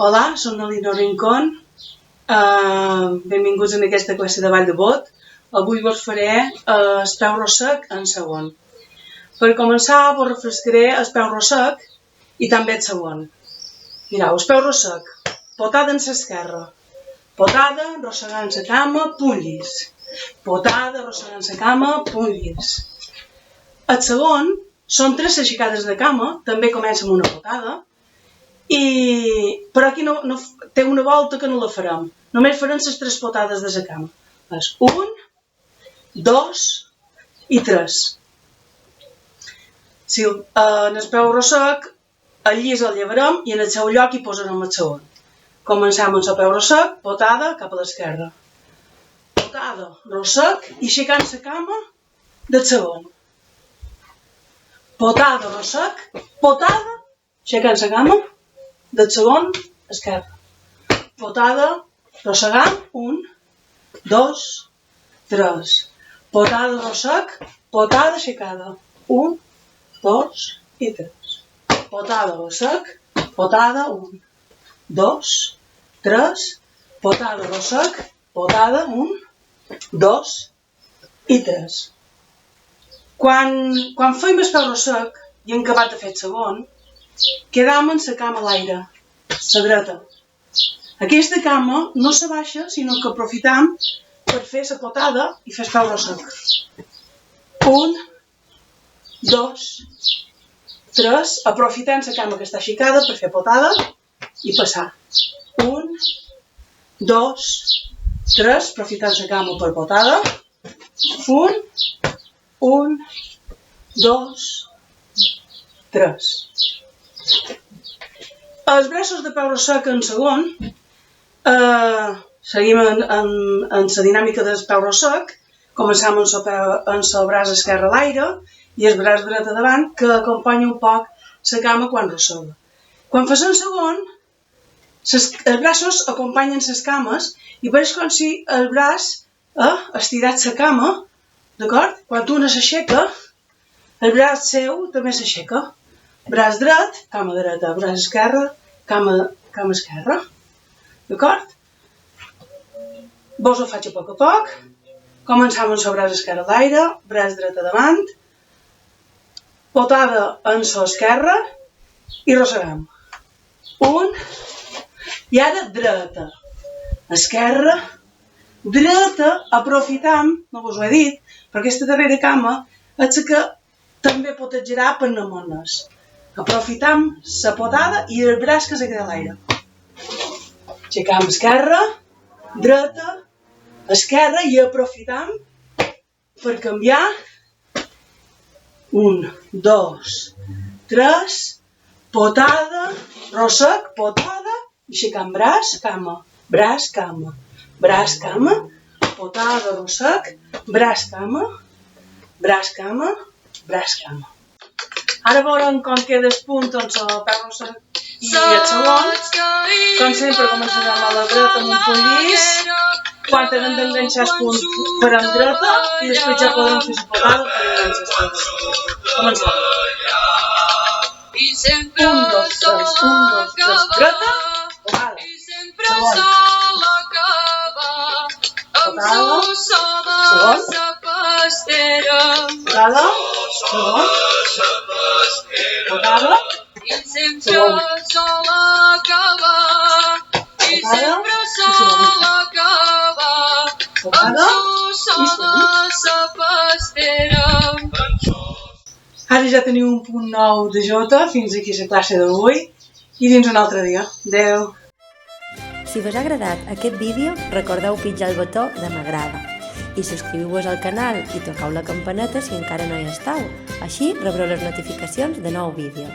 Hola, soc Nalina Rincón. Benvinguts a aquesta classe de ball de bot. Avui vos faré el peu rosec en segon. Per començar, vos refrescaré el peu rosec i també el segon. Mireu, el peu rosec, potada en l'esquerra, potada, arrossegant la cama, punt llis. Potada, arrossegant la cama, punt llis. El segon són 3 aixecades de cama, també comença amb una potada, però aquí té una volta que no la farem. Només farem les 3 potades de la cama. És 1, 2 i 3. En el peu rosec, el llis el llevarem i en el seu lloc hi posarem el segon. Comencem amb el peu rosec, potada cap a l'esquerra. Potada, rosec i aixecant la cama del segon. Potada, rosec, potada, aixecant la cama del segon, esquerra. Potada, rossegant, 1, 2, 3. Potada, rosec, potada, aixecada, 1, 2 i 3. Potada, rosec, potada, 1, 2, 3. Potada, rosec, potada, 1, 2 i 3. Quan fem el peu rosec i hem acabat de fer el segon, quedam en la cama a l'aire, la dreta. Aquesta cama no se baixa, sinó que aprofitam per fer la potada i fer el peu rosec. 1, 2, 3. Aprofitem la cama que està aixecada per fer potada i passar. 1, 2, 3. Aprofitem la cama per potada. 1, 2, 3. Els braços de peu rosec en segon, seguim en la dinàmica del peu rosec, comencem amb el braç esquerre a l'aire i el braç dret a davant, que acompanya un poc la cama quan rossega. Quan fas en segon, els braços acompanyen les cames i pareix com si el braç ha estirat la cama, d'acord? Quan una s'aixeca, el braç seu també s'aixeca. Braç dret, cama dreta, braç esquerre, cama esquerra. D'acord? Vos ho faig a poc. Comencem amb el braç esquerre a l'aire, braç dret a davant, potada en l'esquerra i rossegam. 1, i ara dreta, esquerra, dreta, aprofitam, no vos ho he dit, però aquesta darrera cama és la que també protegirà per pneumònies. Aprofitam la potada i el braç que se queda a l'aire. Aixecam esquerra, dreta, esquerra i aprofitam per canviar. 1, 2, 3, potada, rosec, potada, aixecam braç, cama, braç, cama, braç, cama, potada, rosec, braç, cama, braç, cama, braç, cama. Ara veurem com queda el punt entre el peu rosec i el segon. Com sempre començarem a la dreta amb un punt llis. Quan hem d'enganxar el punt farem dreta i després ja podrem fer la potada per enganxar el punt. Comencem. 1, 2, 3, 1, 2, 3, dreta, potada, segon, potada, segon, potada, segon, potada, segon, potada i segon. Ara ja teniu un punt nou de jota, fins aquí la classe d'avui i fins un altre dia. Adeu! Si vos ha agradat aquest vídeo, recordeu pitjar el botó de m'agrada i subscriviu-vos al canal i tocau la campaneta si encara no hi esteu. Així rebreu les notificacions de nous vídeos.